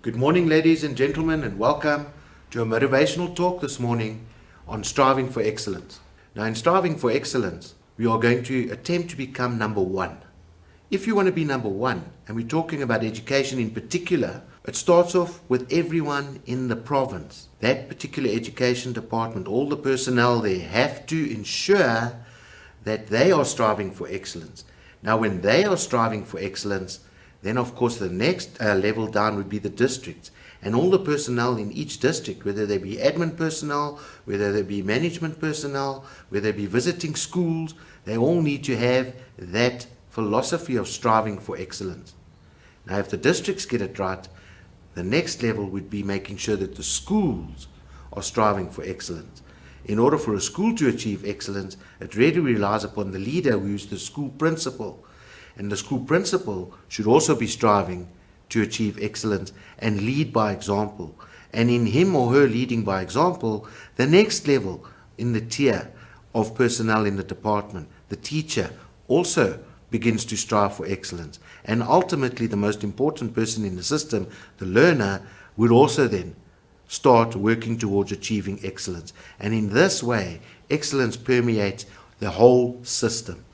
Good morning, ladies and gentlemen, and welcome to a motivational talk this morning on striving for excellence. Now, in striving for excellence, we are going to attempt to become number one. If you want to be number one, and we're talking about education in particular, it starts off with everyone in the province. That particular education department, all the personnel there have to ensure that they are striving for excellence. Now, when they are striving for excellence, then of course the next level down would be the districts. And all the personnel in each district, whether they be admin personnel, whether they be management personnel, whether they be visiting schools, they all need to have that philosophy of striving for excellence. Now, if the districts get it right, the next level would be making sure that the schools are striving for excellence. In order for a school to achieve excellence, it really relies upon the leader, who is the school principal. And the school principal should also be striving to achieve excellence and lead by example. And in him or her leading by example, the next level in the tier of personnel in the department, the teacher, also begins to strive for excellence. And ultimately, the most important person in the system, the learner, would also then start working towards achieving excellence. And in this way, excellence permeates the whole system.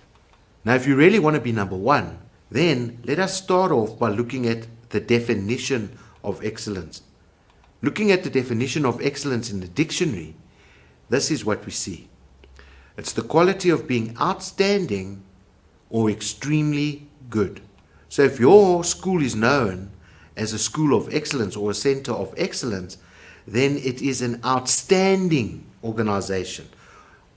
Now, if you really want to be number one, then let us start off by looking at the definition of excellence. Looking at the definition of excellence in the dictionary, this is what we see. It's the quality of being outstanding or extremely good. So if your school is known as a school of excellence or a center of excellence, then it is an outstanding organization,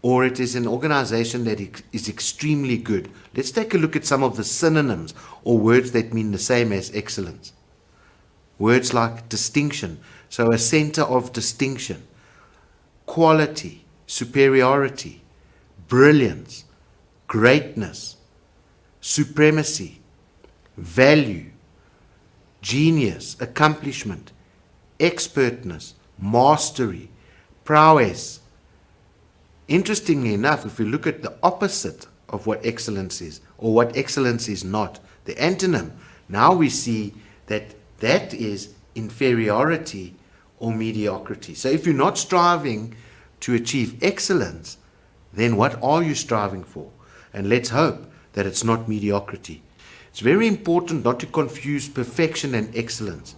or it is an organization that is extremely good. Let's take a look at some of the synonyms or words that mean the same as excellence. Words like distinction, so a center of distinction, quality, superiority, brilliance, greatness, supremacy, value, genius, accomplishment, expertness, mastery, prowess. Interestingly enough, if we look at the opposite of what excellence is, or what excellence is not, the antonym, now we see that that is inferiority or mediocrity. So if you're not striving to achieve excellence, then what are you striving for? And let's hope that it's not mediocrity. It's very important not to confuse perfection and excellence.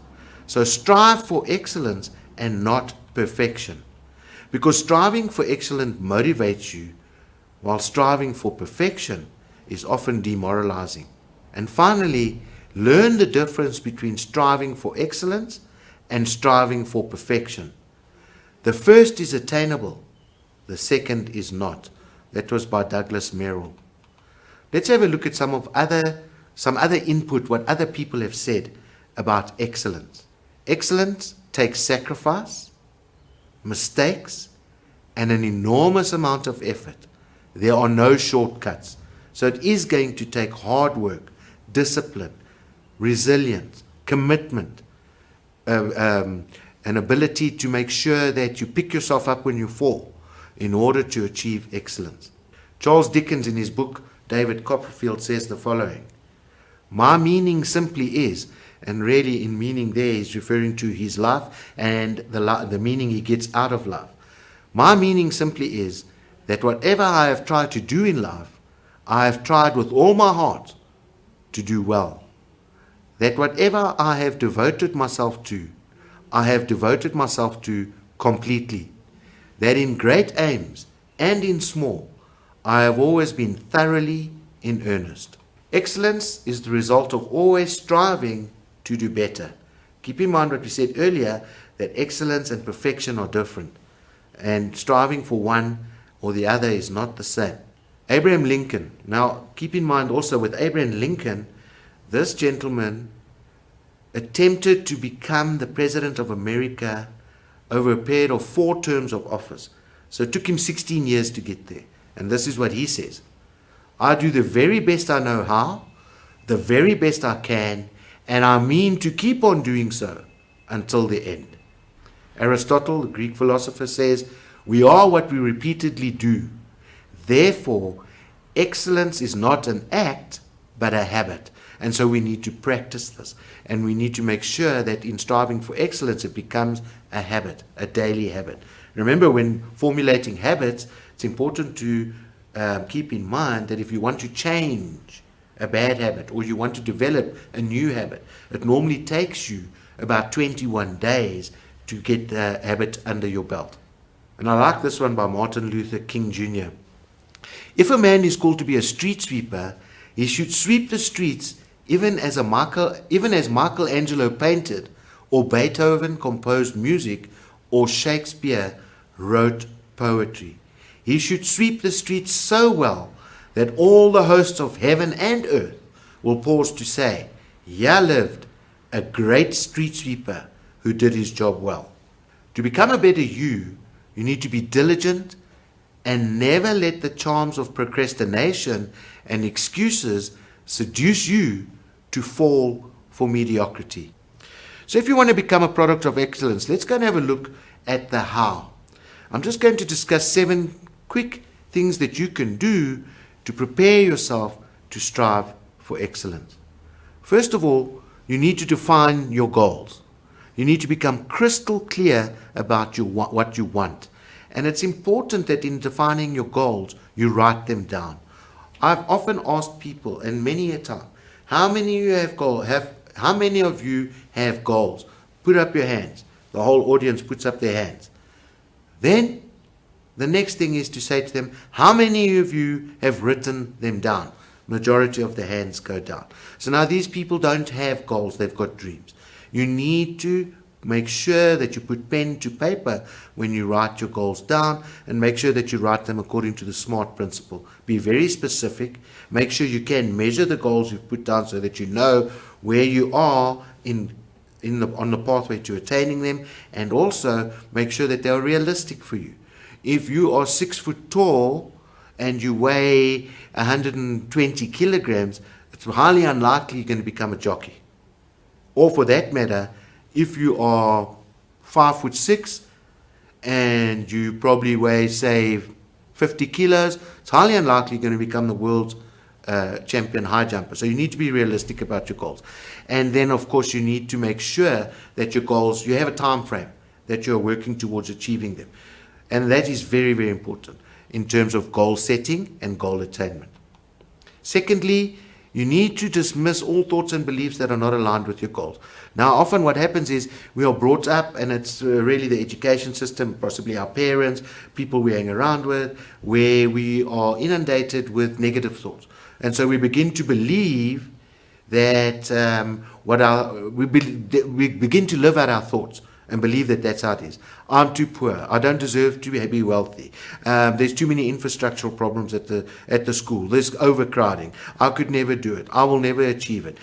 So strive for excellence and not perfection. Because striving for excellence motivates you, while striving for perfection is often demoralizing. And finally, learn the difference between striving for excellence and striving for perfection. The first is attainable, the second is not. That was by Douglas Merrill. Let's have a look at some other input, what other people have said about excellence. Excellence takes sacrifice, mistakes, and an enormous amount of effort. There are no shortcuts. So it is going to take hard work, discipline, resilience, commitment, an ability to make sure that you pick yourself up when you fall in order to achieve excellence. Charles Dickens, in his book David Copperfield, says the following: "My meaning simply is," and really in meaning there he's referring to his life and the meaning he gets out of life. "My meaning simply is that whatever I have tried to do in life, I have tried with all my heart to do well. That whatever I have devoted myself to, I have devoted myself to completely. That in great aims and in small, I have always been thoroughly in earnest." Excellence is the result of always striving to do better. Keep in mind what we said earlier, that excellence and perfection are different, and striving for one or the other is not the same. Abraham Lincoln. Now, keep in mind also with Abraham Lincoln, this gentleman attempted to become the President of America over a period of 4 terms of office. So it took him 16 years to get there. And this is what he says: "I do the very best I know how, the very best I can, and I mean to keep on doing so until the end." Aristotle, the Greek philosopher, says, "We are what we repeatedly do. Therefore, excellence is not an act, but a habit. And so we need to practice this. And we need to make sure that in striving for excellence, it becomes a habit, a daily habit. Remember, when formulating habits, it's important to keep in mind that if you want to change a bad habit or you want to develop a new habit, it normally takes you about 21 days to get the habit under your belt. And I like this one by Martin Luther King Jr. If a man is called to be a street sweeper, he should sweep the streets even as Michelangelo painted, or Beethoven composed music, or Shakespeare wrote poetry. He should sweep the streets so well that all the hosts of heaven and earth will pause to say, "Here lived a great street sweeper who did his job well." To become a better you need to be diligent and never let the charms of procrastination and excuses seduce you to fall for mediocrity. So if you want to become a product of excellence, let's go and have a look at the how. I'm just going to discuss 7 quick things that you can do to prepare yourself to strive for excellence. First of all, you need to define your goals. You need to become crystal clear about what you want. And it's important that in defining your goals, you write them down. I've often asked people, and many a time, how many of you have goals? Put up your hands. The whole audience puts up their hands. Then the next thing is to say to them, how many of you have written them down? Majority of the hands go down. So now these people don't have goals, they've got dreams. You need to make sure that you put pen to paper when you write your goals down, and make sure that you write them according to the SMART principle. Be very specific. Make sure you can measure the goals you've put down so that you know where you are on the pathway to attaining them, and also make sure that they are realistic for you. If you are 6 foot tall and you weigh 120 kilograms, it's highly unlikely you're going to become a jockey. Or for that matter, if you are 5'6" and you probably weigh, say, 50 kilos, it's highly unlikely you're going to become the world's champion high jumper. So you need to be realistic about your goals. And then, of course, you need to make sure that your goals, you have a time frame that you're working towards achieving them. And that is very, very important in terms of goal setting and goal attainment. Secondly, you need to dismiss all thoughts and beliefs that are not aligned with your goals. Now, often what happens is we are brought up, and it's really the education system, possibly our parents, people we hang around with, where we are inundated with negative thoughts. And so we begin to believe that we begin to live out our thoughts and believe that that's how it is. I'm too poor. I don't deserve to be wealthy. There's too many infrastructural problems at the school. There's overcrowding. I could never do it. I will never achieve it.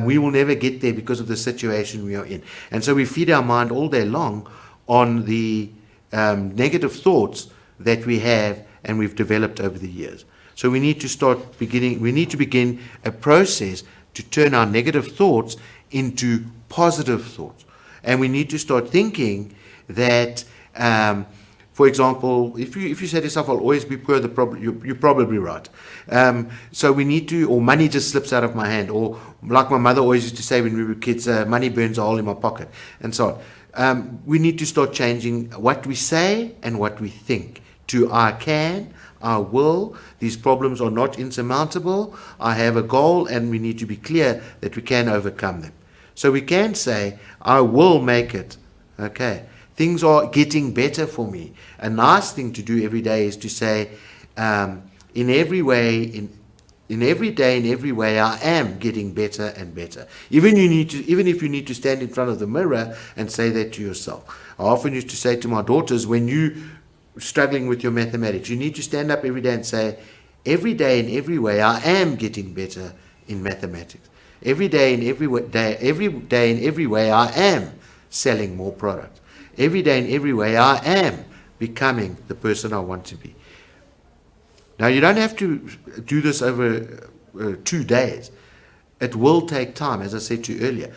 We will never get there because of the situation we are in. And so we feed our mind all day long on the negative thoughts that we have and we've developed over the years. So we need to begin a process to turn our negative thoughts into positive thoughts. And we need to start thinking that, for example, if you say to yourself, I'll always be poor, you're probably right. So we need to, or money just slips out of my hand, or like my mother always used to say when we were kids, money burns a hole in my pocket, and so on. We need to start changing what we say and what we think to I can, I will, these problems are not insurmountable, I have a goal, and we need to be clear that we can overcome them. So we can say, I will make it. Okay. Things are getting better for me. A nice thing to do every day is to say, in every day, in every way, I am getting better and better. Even if you need to stand in front of the mirror and say that to yourself. I often used to say to my daughters, when you're struggling with your mathematics, you need to stand up every day and say, every day in every way, I am getting better in mathematics. Every day in every way, I am selling more products. Every day in every way, I am becoming the person I want to be. Now, you don't have to do this over 2 days. It will take time, as I said to you earlier.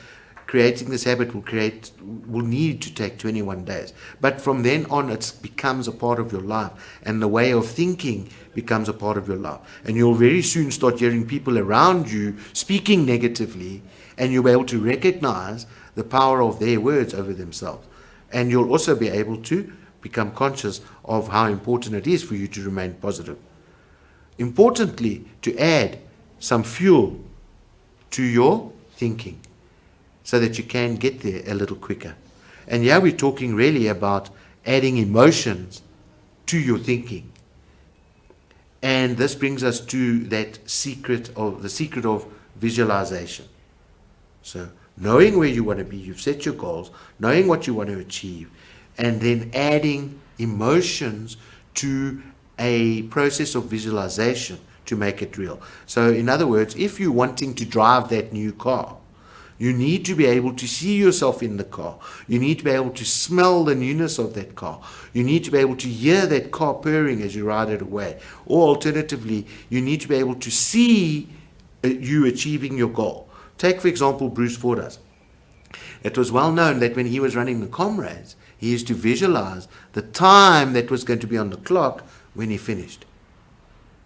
creating this habit will need to take 21 days. But from then on, it becomes a part of your life, and the way of thinking becomes a part of your life. And you'll very soon start hearing people around you speaking negatively, and you'll be able to recognize the power of their words over themselves. And you'll also be able to become conscious of how important it is for you to remain positive. Importantly, to add some fuel to your thinking, so that you can get there a little quicker. And here we're talking really about adding emotions to your thinking. And this brings us to the secret of visualization. So knowing where you want to be, you've set your goals, knowing what you want to achieve, and then adding emotions to a process of visualization to make it real. So in other words, if you're wanting to drive that new car, you need to be able to see yourself in the car. You need to be able to smell the newness of that car. You need to be able to hear that car purring as you ride it away. Or alternatively, you need to be able to see you achieving your goal. Take, for example, Bruce Fordyce. It was well known that when he was running the comrades, he used to visualize the time that was going to be on the clock when he finished.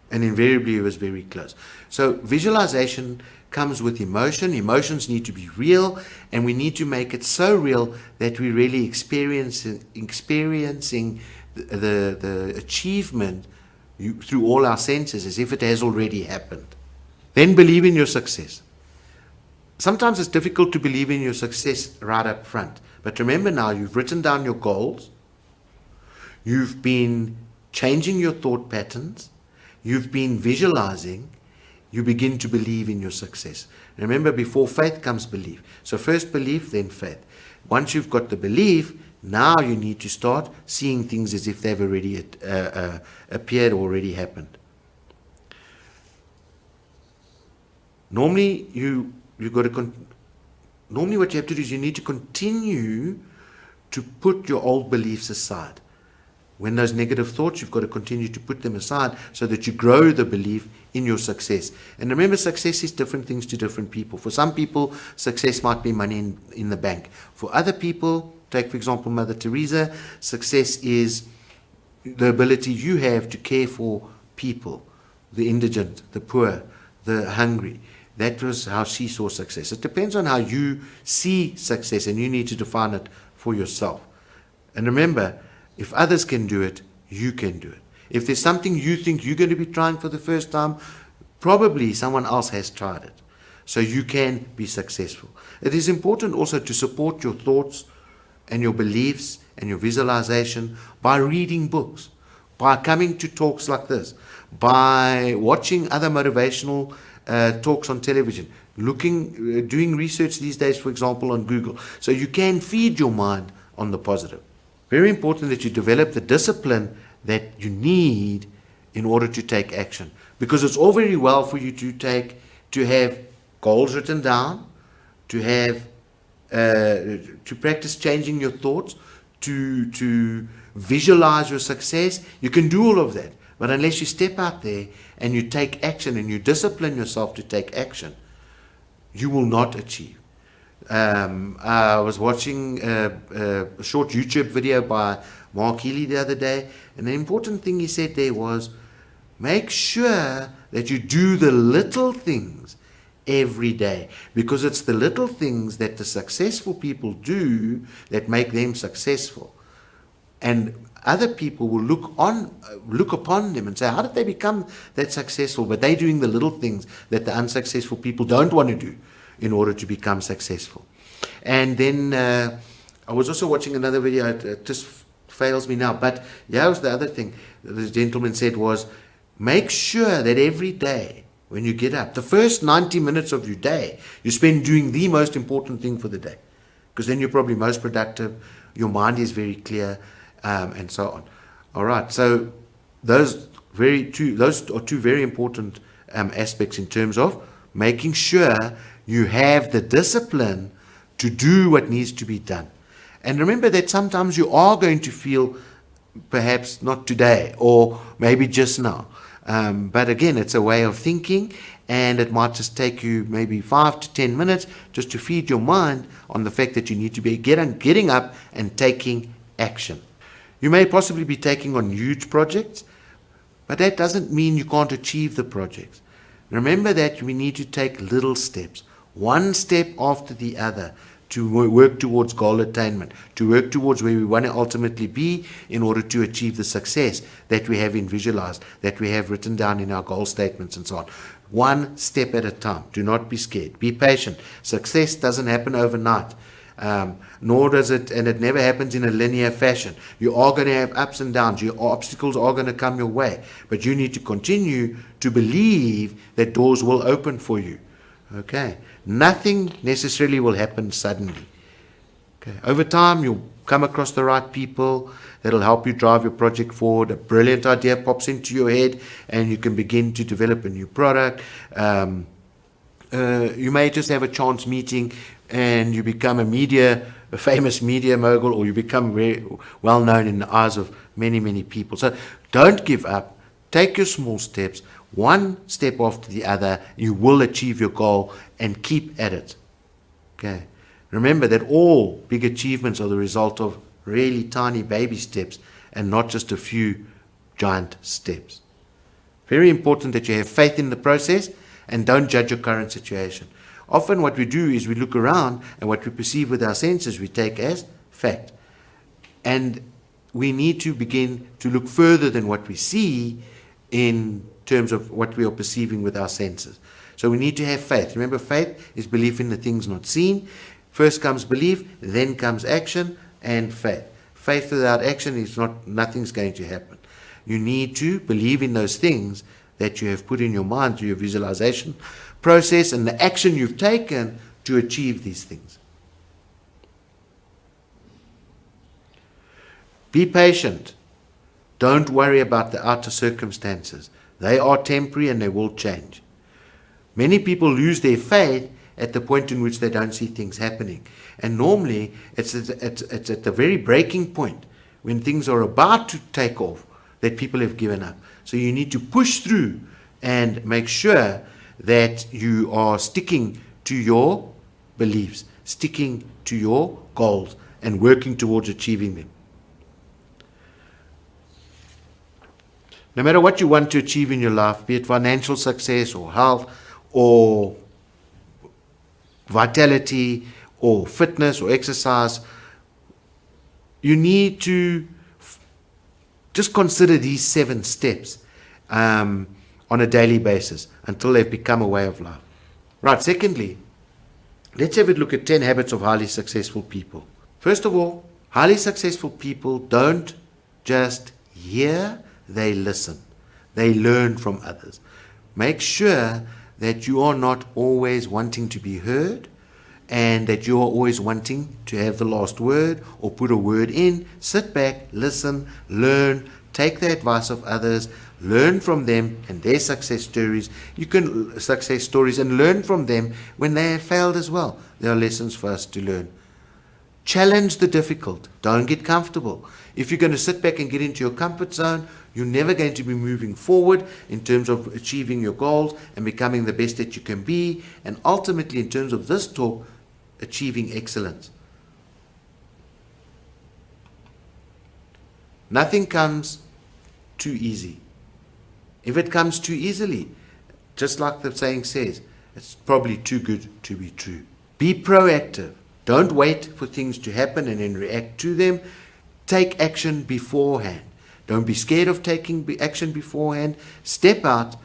And invariably, it was very close. So visualization comes with emotion. Emotions need to be real, and we need to make it so real that we're really experiencing the achievement through all our senses, as if it has already happened. Then believe in your success. Sometimes it's difficult to believe in your success right up front. But remember now, you've written down your goals. You've been changing your thought patterns. You've been visualizing. You begin to believe in your success. Remember, before faith comes belief. So first belief, then faith. Once you've got the belief, now you need to start seeing things as if they've already appeared or already happened. Normally, Normally what you have to do is you need to continue to put your old beliefs aside. When those negative thoughts, you've got to continue to put them aside so that you grow the belief in your success. And remember, success is different things to different people. For some people, success might be money in the bank. For other people, take for example Mother Teresa, success is the ability you have to care for people, the indigent, the poor, the hungry. That was how she saw success. It depends on how you see success, and you need to define it for yourself. And remember, if others can do it, you can do it. If there's something you think you're going to be trying for the first time, probably someone else has tried it. So you can be successful. It is important also to support your thoughts and your beliefs and your visualization by reading books, by coming to talks like this, by watching other motivational talks on television, doing research these days, for example, on Google. So you can feed your mind on the positive. Very important that you develop the discipline that you need in order to take action. Because it's all very well for you to have goals written down, to practice changing your thoughts, to visualize your success. You can do all of that. But unless you step out there and you take action and you discipline yourself to take action, you will not achieve. I was watching a short YouTube video by Mark Healy the other day, and the important thing he said there was, make sure that you do the little things every day, because it's the little things that the successful people do that make them successful. And other people will look upon them and say, how did they become that successful? But they're doing the little things that the unsuccessful people don't want to do in order to become successful. And then I was also watching another video. It just fails me now. But yeah, was the other thing this gentleman said was, make sure that every day when you get up, the first 90 minutes of your day, you spend doing the most important thing for the day. Because then you're probably most productive. Your mind is very clear. And so on. All right. So those are two very important aspects in terms of making sure you have the discipline to do what needs to be done. And remember that sometimes you are going to feel perhaps not today or maybe just now. But again, it's a way of thinking, and it might just take you maybe 5 to 10 minutes just to feed your mind on the fact that you need to be getting up and taking action. You may possibly be taking on huge projects, but that doesn't mean you can't achieve the projects. Remember that we need to take little steps, one step after the other, to work towards goal attainment, to work towards where we want to ultimately be in order to achieve the success that we have visualized, that we have written down in our goal statements and so on. One step at a time. Do not be scared. Be patient. Success doesn't happen overnight. Nor does it, and it never happens in a linear fashion. You are going to have ups and downs. Your obstacles are going to come your way. But you need to continue to believe that doors will open for you. Okay. Nothing necessarily will happen suddenly. Okay. Over time, you'll come across the right people that'll help you drive your project forward. A brilliant idea pops into your head, and you can begin to develop a new product. You may just have a chance meeting, and you become a famous media mogul, or you become very well known in the eyes of many, many people. So don't give up. Take your small steps. One step after the other, you will achieve your goal, and keep at it. Okay. Remember that all big achievements are the result of really tiny baby steps and not just a few giant steps. Very important that you have faith in the process and don't judge your current situation. Often what we do is we look around, and what we perceive with our senses we take as fact. And we need to begin to look further than what we see in terms of what we are perceiving with our senses. So we need to have faith. Remember, faith is belief in the things not seen. First comes belief, then comes action and faith. Faith without action is nothing's going to happen. You need to believe in those things that you have put in your mind through your visualization process and the action you've taken to achieve these things. Be patient. Don't worry about the outer circumstances. They are temporary and they will change. Many people lose their faith at the point in which they don't see things happening. And normally it's at the very breaking point, when things are about to take off, that people have given up. So you need to push through and make sure that you are sticking to your beliefs, sticking to your goals, and working towards achieving them. No matter what you want to achieve in your life, be it financial success or health or vitality or fitness or exercise, you need to just consider these 7 steps on a daily basis until they've become a way of life. Right, secondly, let's have a look at 10 habits of highly successful people. First of all, highly successful people don't just hear, they listen. They learn from others. Make sure that you are not always wanting to be heard, and that you are always wanting to have the last word or put a word in. Sit back, listen, learn, take the advice of others, learn from them and their success stories. You can success stories and learn from them when they have failed as well. There are lessons for us to learn. Challenge the difficult. Don't get comfortable. If you're going to sit back and get into your comfort zone, you're never going to be moving forward in terms of achieving your goals and becoming the best that you can be, and ultimately, in terms of this talk, achieving excellence. Nothing comes too easy. If it comes too easily, just like the saying says, it's probably too good to be true. Be proactive. Don't wait for things to happen and then react to them. Take action beforehand. Don't be scared of taking action beforehand. Step out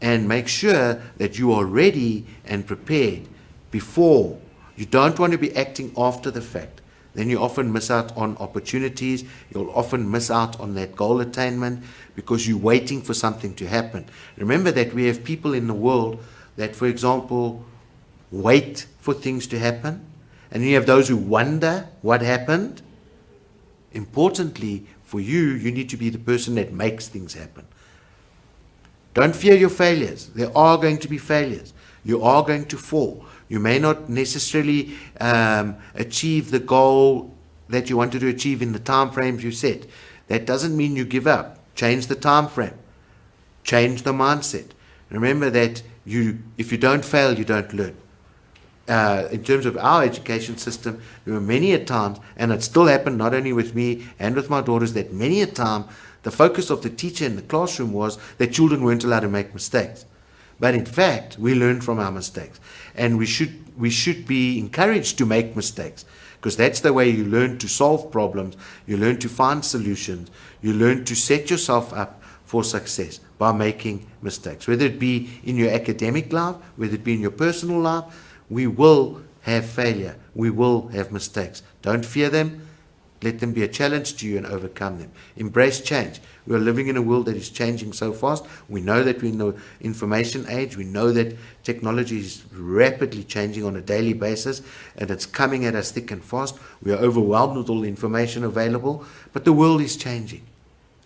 and make sure that you are ready and prepared before. You don't want to be acting after the fact. Then you often miss out on opportunities. You'll often miss out on that goal attainment because you're waiting for something to happen. Remember that we have people in the world that, for example, wait for things to happen. And you have those who wonder what happened. Importantly, for you, you need to be the person that makes things happen. Don't fear your failures. There are going to be failures. You are going to fall. You may not necessarily achieve the goal that you wanted to achieve in the time frames you set. That doesn't mean you give up. Change the time frame. Change the mindset. Remember that if you don't fail, you don't learn. In terms of our education system, there were many a times, and it still happened not only with me and with my daughters, that many a time the focus of the teacher in the classroom was that children weren't allowed to make mistakes. But in fact, we learn from our mistakes, and we should be encouraged to make mistakes, because that's the way you learn to solve problems, you learn to find solutions, you learn to set yourself up for success by making mistakes. Whether it be in your academic life, whether it be in your personal life, we will have failure, we will have mistakes. Don't fear them. Let them be a challenge to you and overcome them. Embrace change. We are living in a world that is changing so fast. We know that we're in the information age. We know that technology is rapidly changing on a daily basis, and it's coming at us thick and fast. We are overwhelmed with all the information available, but the world is changing.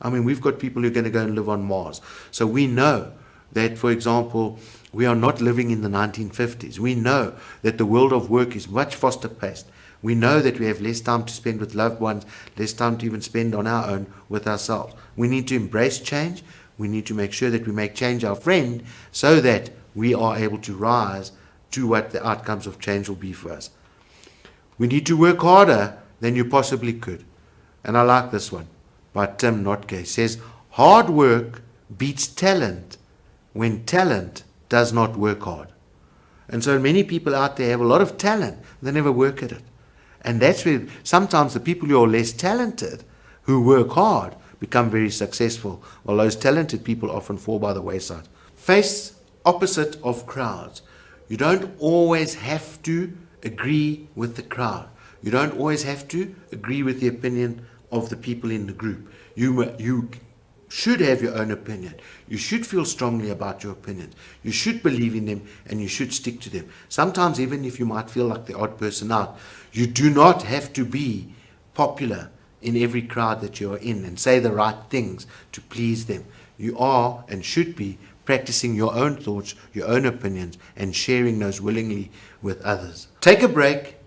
I mean, we've got people who are going to go and live on Mars. So we know that, for example, we are not living in the 1950s. We know that the world of work is much faster paced. We know that we have less time to spend with loved ones, less time to even spend on our own with ourselves. We need to embrace change. We need to make sure that we make change our friend, so that we are able to rise to what the outcomes of change will be for us. We need to work harder than you possibly could. And I like this one by Tim Notke. It says, hard work beats talent when talent does not work hard. And so many people out there have a lot of talent, they never work at it. And that's where sometimes the people who are less talented, who work hard, become very successful, while those talented people often fall by the wayside. Face opposite of crowds. You don't always have to agree with the crowd. You don't always have to agree with the opinion of the people in the group. You should have your own opinion. You should feel strongly about your opinions. You should believe in them, and you should stick to them. Sometimes, even if you might feel like the odd person out, you do not have to be popular in every crowd that you are in and say the right things to please them. You are and should be practicing your own thoughts, your own opinions, and sharing those willingly with others. Take a break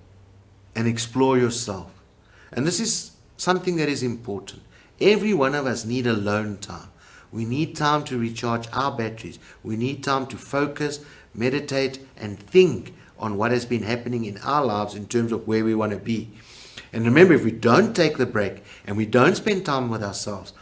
and explore yourself. And this is something that is important. Every one of us need alone time. We need time to recharge our batteries. We need time to focus, meditate, and think on what has been happening in our lives in terms of where we want to be. And remember, if we don't take the break and we don't spend time with ourselves,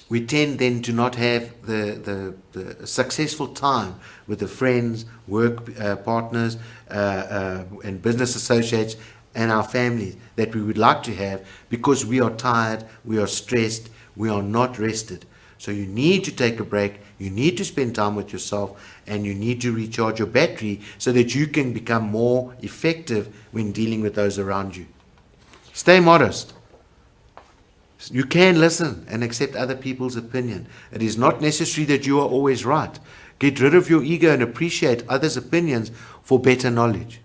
we tend then to not have the successful time with the friends, work partners, and business associates and our families that we would like to have, because we are tired, we are stressed, we are not rested. So you need to take a break, you need to spend time with yourself, and you need to recharge your battery so that you can become more effective when dealing with those around you. Stay modest. You can listen and accept other people's opinion. It is not necessary that you are always right. Get rid of your ego and appreciate others' opinions for better knowledge.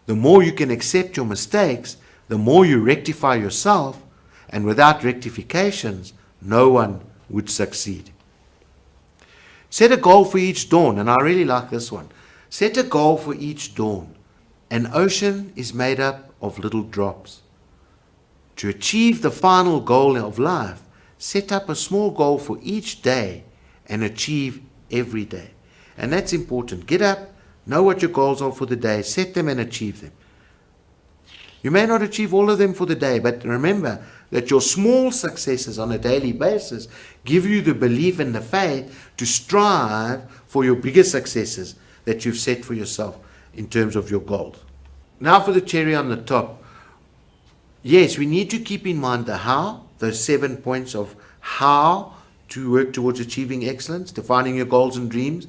The more you can accept your mistakes, the more you rectify yourself, and without rectifications, no one would succeed. Set a goal for each dawn, and I really like this one. Set a goal for each dawn. An ocean is made up of little drops. To achieve the final goal of life, set up a small goal for each day and achieve every day. And that's important. Get up, know what your goals are for the day, set them and achieve them. You may not achieve all of them for the day, but remember that your small successes on a daily basis give you the belief and the faith to strive for your bigger successes that you've set for yourself in terms of your goals. Now for the cherry on the top. Yes, we need to keep in mind the how, those 7 points of how to work towards achieving excellence, defining your goals and dreams,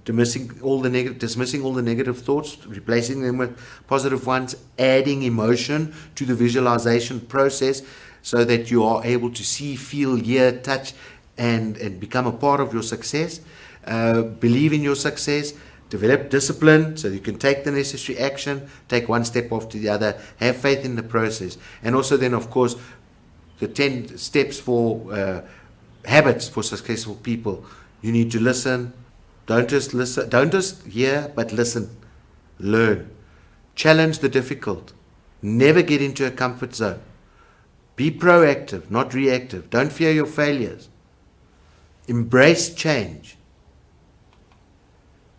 dismissing all the negative thoughts, replacing them with positive ones, adding emotion to the visualization process so that you are able to see, feel, hear, touch, and become a part of your success. Believe in your success. Develop discipline so you can take the necessary action, take one step after the other, have faith in the process. And also then, of course, the 10 steps for habits for successful people. You need to listen. Don't just hear, but listen. Learn. Challenge the difficult. Never get into a comfort zone. Be proactive, not reactive. Don't fear your failures. Embrace change.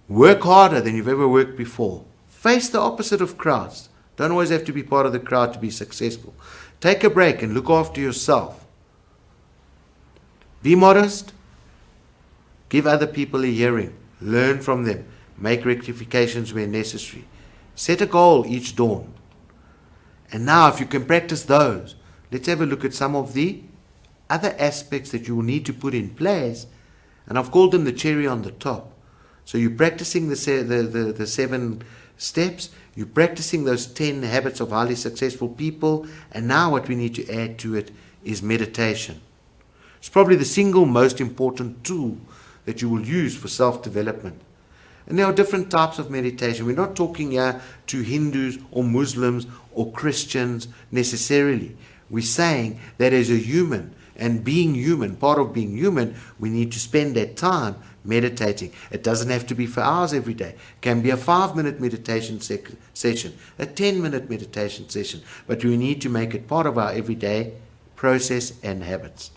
Work harder than you've ever worked before. Face the opposite of crowds. Don't always have to be part of the crowd to be successful. Take a break and look after yourself. Be modest. Give other people a hearing. Learn from them. Make rectifications where necessary. Set a goal each dawn. And now, if you can practice those, let's have a look at some of the other aspects that you will need to put in place. And I've called them the cherry on the top. So you're practicing the 7 steps. You're practicing those 10 habits of highly successful people. And now what we need to add to it is meditation. It's probably the single most important tool that you will use for self-development. And there are different types of meditation. We're not talking here to Hindus or Muslims or Christians necessarily. We're saying that as a human, and being human, part of being human, we need to spend that time meditating. It doesn't have to be for hours every day. It can be a 5-minute meditation session, a 10-minute meditation session. But we need to make it part of our everyday process and habits.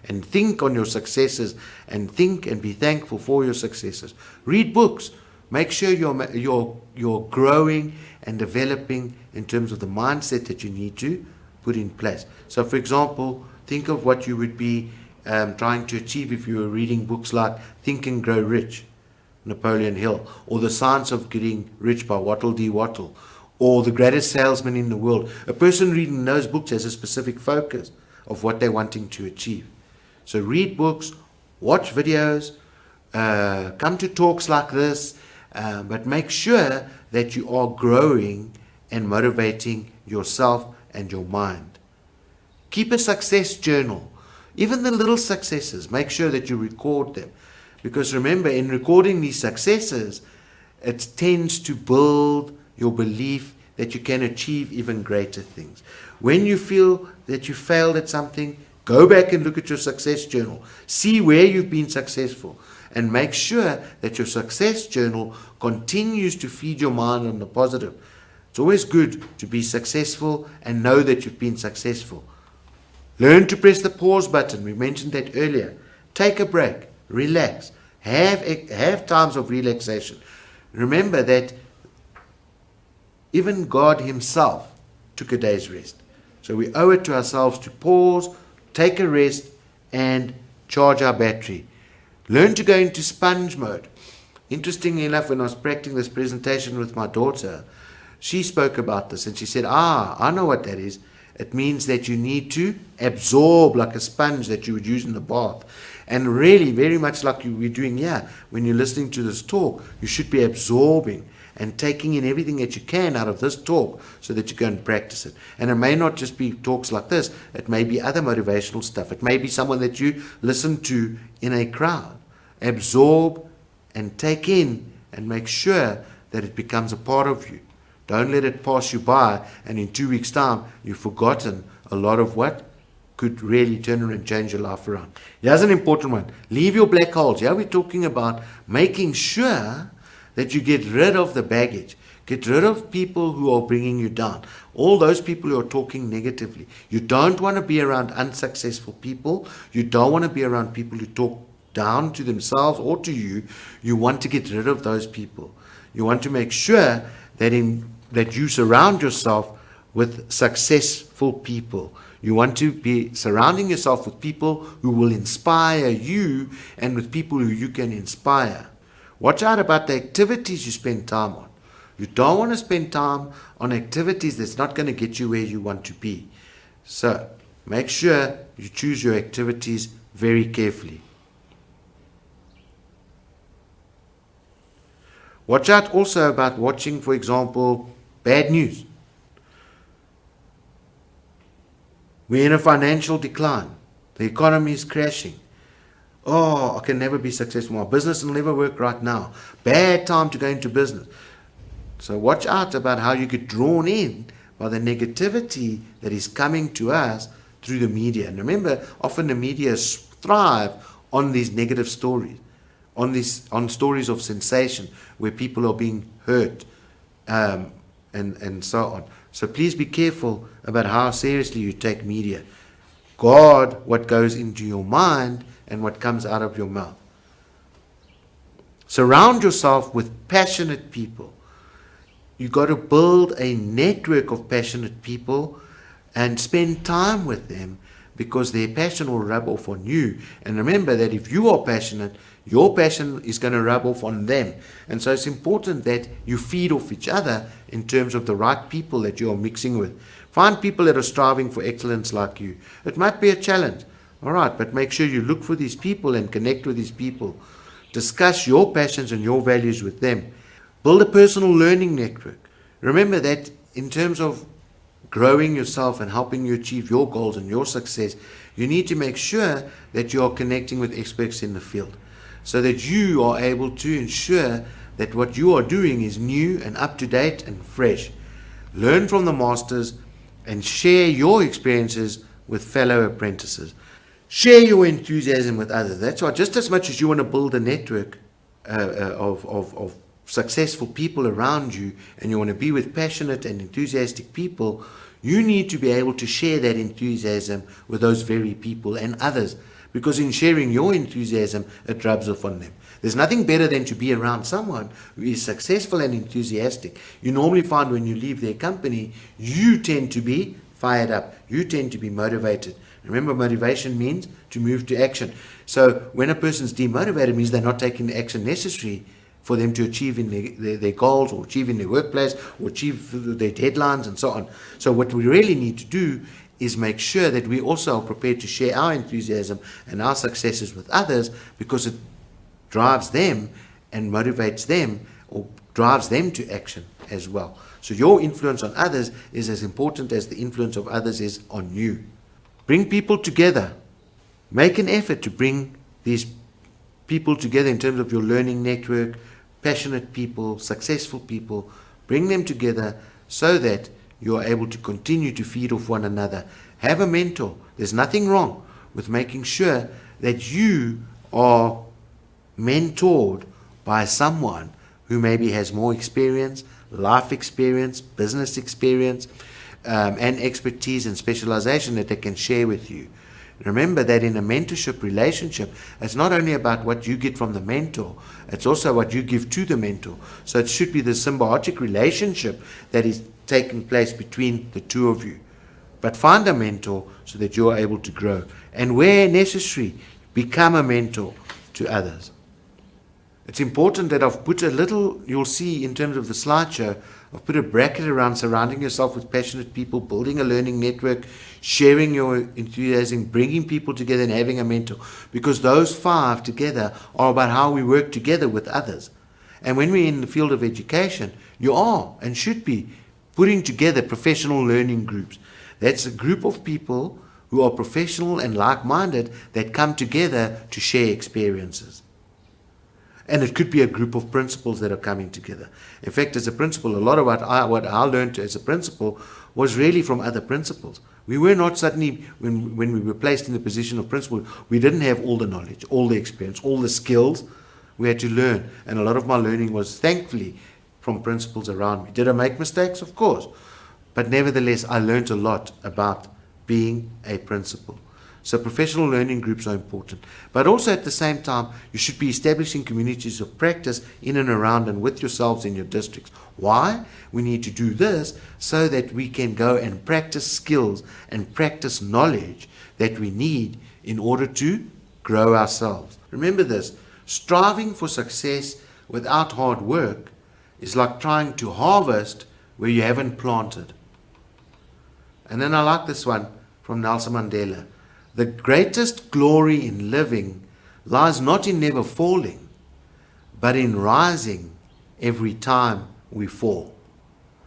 And think on your successes, and think and be thankful for your successes. Read books. Make sure you're growing and developing in terms of the mindset that you need to put in place. So, for example, think of what you would be trying to achieve if you were reading books like Think and Grow Rich, Napoleon Hill, or The Science of Getting Rich by Wattle D. Wattle, or The Greatest Salesman in the World. A person reading those books has a specific focus of what they're wanting to achieve. So read books, watch videos, come to talks like this, but make sure that you are growing and motivating yourself and your mind. Keep a success journal. Even the little successes, make sure that you record them. Because remember, in recording these successes, it tends to build your belief that you can achieve even greater things. When you feel that you failed at something, go back and look at your success journal. See where you've been successful. And make sure that your success journal continues to feed your mind on the positive. It's always good to be successful and know that you've been successful. Learn to press the pause button. We mentioned that earlier. Take a break. Relax. Have times of relaxation. Remember that even God himself took a day's rest. So we owe it to ourselves to pause, take a rest, and charge our battery. Learn to go into sponge mode. Interestingly enough, when I was practicing this presentation with my daughter, she spoke about this and she said, I know what that is. It means that you need to absorb like a sponge that you would use in the bath. And really, very much like we're doing here, when you're listening to this talk, you should be absorbing and taking in everything that you can out of this talk so that you go and practice it. And it may not just be talks like this. It may be other motivational stuff. It may be someone that you listen to in a crowd. Absorb and take in and make sure that it becomes a part of you. Don't let it pass you by and in 2 weeks' time you've forgotten a lot of what could really turn around and change your life around. Here's an important one. Leave your black holes. Here we're talking about making sure that you get rid of the baggage. Get rid of people who are bringing you down. All those people who are talking negatively. You don't want to be around unsuccessful people. You don't want to be around people who talk down to themselves or to you. You want to get rid of those people. You want to make sure that you surround yourself with successful people. You want to be surrounding yourself with people who will inspire you and with people who you can inspire. Watch out about the activities you spend time on. You don't want to spend time on activities that's not going to get you where you want to be. So make sure you choose your activities very carefully. Watch out also about watching, for example, bad news. We're in a financial decline. The economy is crashing. Oh, I can never be successful. My business will never work right now. Bad time to go into business. So watch out about how you get drawn in by the negativity that is coming to us through the media. And remember, often the media thrive on these negative stories, on stories of sensation where people are being hurt and so on. So please be careful about how seriously you take media. Guard what goes into your mind and what comes out of your mouth. Surround yourself with passionate people. You got to build a network of passionate people and spend time with them, because their passion will rub off on you. And remember that if you are passionate, your passion is going to rub off on them. And so it's important that you feed off each other in terms of the right people that you are mixing with. Find people that are striving for excellence like you. It might be a challenge, all right, but make sure you look for these people and connect with these people. Discuss your passions and your values with them. Build a personal learning network. Remember that in terms of growing yourself and helping you achieve your goals and your success, you need to make sure that you are connecting with experts in the field, so that you are able to ensure that what you are doing is new and up to date and fresh. Learn from the masters and share your experiences with fellow apprentices. Share your enthusiasm with others. That's why, just as much as you want to build a network of successful people around you, and you want to be with passionate and enthusiastic people, you need to be able to share that enthusiasm with those very people and others, because in sharing your enthusiasm, it rubs off on them. There's nothing better than to be around someone who is successful and enthusiastic. You normally find when you leave their company, you tend to be fired up. You tend to be motivated. Remember, motivation means to move to action. So when a person's demotivated, it means they're not taking the action necessary for them to achieve in their goals, or achieve in their workplace, or achieve their deadlines and so on. So what we really need to do is make sure that we also are prepared to share our enthusiasm and our successes with others, because it drives them and motivates them, or drives them to action as well. So your influence on others is as important as the influence of others is on you. Bring people together. Make an effort to bring these people together in terms of your learning network, passionate people, successful people. Bring them together so that you are able to continue to feed off one another. Have a mentor. There's nothing wrong with making sure that you are mentored by someone who maybe has more experience, life experience, business experience, and expertise and specialization that they can share with you. Remember that in a mentorship relationship, it's not only about what you get from the mentor, it's also what you give to the mentor. So it should be the symbiotic relationship that is taking place between the two of you. But find a mentor so that you are able to grow. And where necessary, become a mentor to others. It's important that I've put a little, you'll see in terms of the slideshow, I've put a bracket around surrounding yourself with passionate people, building a learning network, sharing your enthusiasm, bringing people together and having a mentor. Because those 5 together are about how we work together with others. And when we're in the field of education, you are and should be putting together professional learning groups. That's a group of people who are professional and like-minded that come together to share experiences. And it could be a group of principals that are coming together. In fact, as a principal, a lot of what I learned as a principal was really from other principals. We were not suddenly, when we were placed in the position of principal, we didn't have all the knowledge, all the experience, all the skills. We had to learn. And a lot of my learning was, thankfully, from principals around me. Did I make mistakes? Of course. But nevertheless, I learned a lot about being a principal. So professional learning groups are important. But also at the same time, you should be establishing communities of practice in and around and with yourselves in your districts. Why? We need to do this so that we can go and practice skills and practice knowledge that we need in order to grow ourselves. Remember this, striving for success without hard work is like trying to harvest where you haven't planted. And then I like this one from Nelson Mandela. The greatest glory in living lies not in never falling, but in rising every time we fall.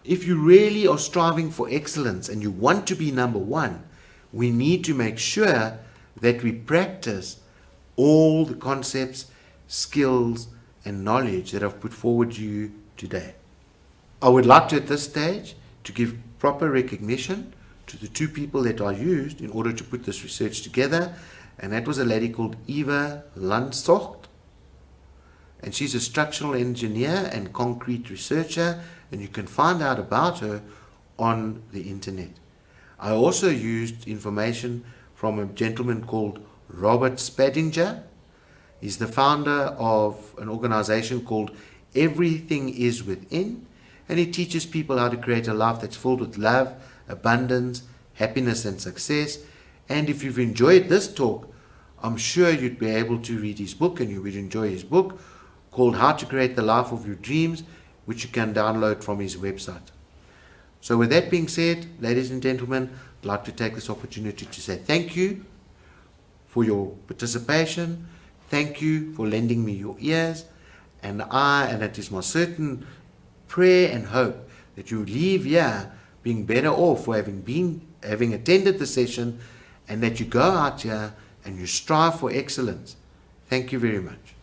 If you really are striving for excellence and you want to be number 1, we need to make sure that we practice all the concepts, skills, and knowledge that I've put forward to you today. I would like to, at this stage, to give proper recognition to the 2 people that I used in order to put this research together, and that was a lady called Eva Landsocht, and she's a structural engineer and concrete researcher, and you can find out about her on the internet. I also used information from a gentleman called Robert Spadinger. He's the founder of an organization called Everything Is Within, and he teaches people how to create a life that's filled with love, abundance, happiness, and success. And if you've enjoyed this talk, I'm sure you'd be able to read his book, and you would enjoy his book called How to Create the Life of Your Dreams, which you can download from his website. So with that being said, ladies and gentlemen, I'd like to take this opportunity to say thank you for your participation. Thank you for lending me your ears. And it is my certain prayer and hope that you leave here being better off for having attended the session, and that you go out here and you strive for excellence. Thank you very much.